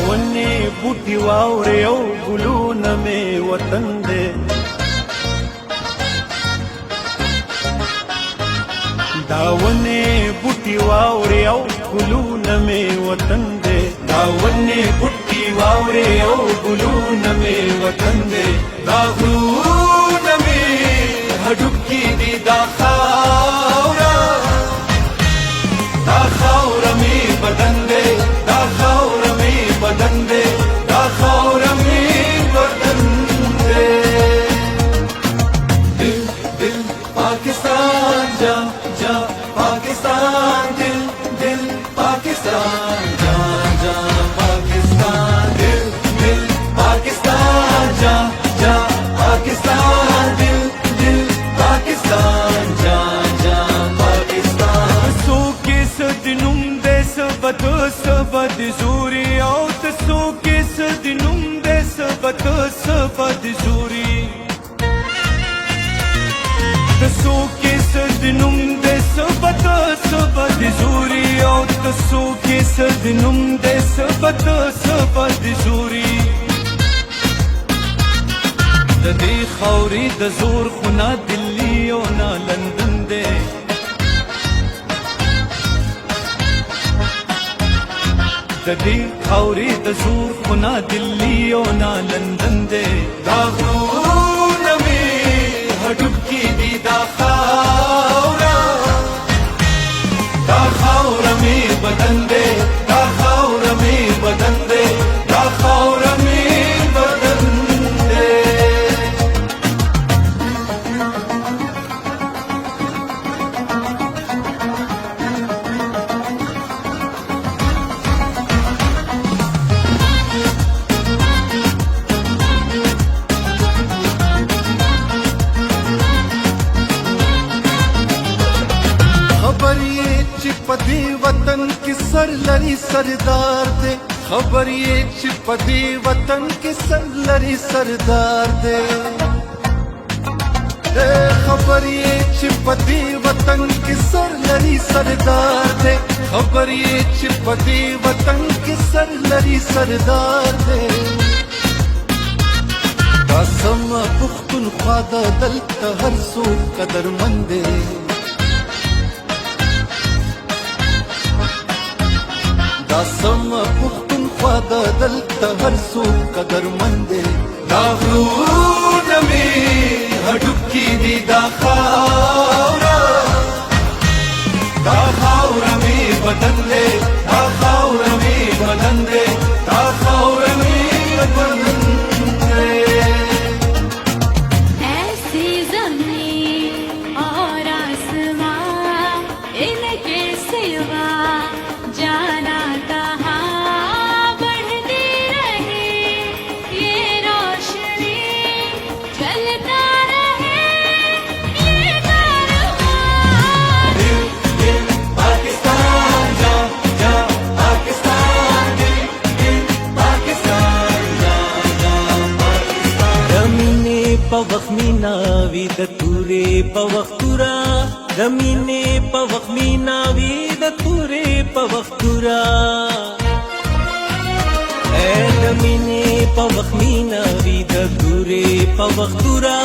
ونې بوټي واورې او ګلونه مې وطن دی دا ونې بوټي واورې او ګلونه مې وطن دی دا ونې بوټي واورې او ګلونه مې وطن دی دا غرونه مې هډوکي دي دا خاوره مې بدن دی دا خاوره مې بدن دی دا خاوره مې بدن دی دل دل پاکستان جا جا پاکستان دل دل پاکستان جا جا پاکستان دل دل پاکستان جا جا پاکستان دل دل پاکستان جا جا پاکستان سو کې سدنوم دې سبد سبد زوري او تسو کې سدنوم دې سبد سبد زوري تسو کې سدنوم دې سبد سبد زوري او تسو کې سدنوم دې سبد سبد زوري د دې خاورې د زور خونه دلی او نه لندن دی د دې خاورې د زور خونه دلی او نه لندن دی دا غرونه مې هډوکي دي دا خاوره مې بدن دی دا خاوره مې بدن دی دا خاوره مې بدن دی پدی وطن کی سر لری سردار دے خبر یہ چې پدی وطن کی سر لری سردار دے خبر یہ چې پدی وطن کی سر لری سردار دے خبر یہ چې پدی وطن کی سر لری سردار دے دا سم پختونخوا د دلته هر څوک قدرمند دی دا سم پختونخوا د دلته هر څوک قدرمند دی دا غرونه مې هډوکي دي دا خاوره مې بدن دی دا خاوره مې بدن دی دا خاوره مې بدن دی ایسی زمین اور آسمان ان کے سوا جانا په وخت مینا وی د تورې په وخت تورا د مینې په وخت مینا وی د تورې په وخت تورا د مینې په وخت مینا وی د تورې په وخت تورا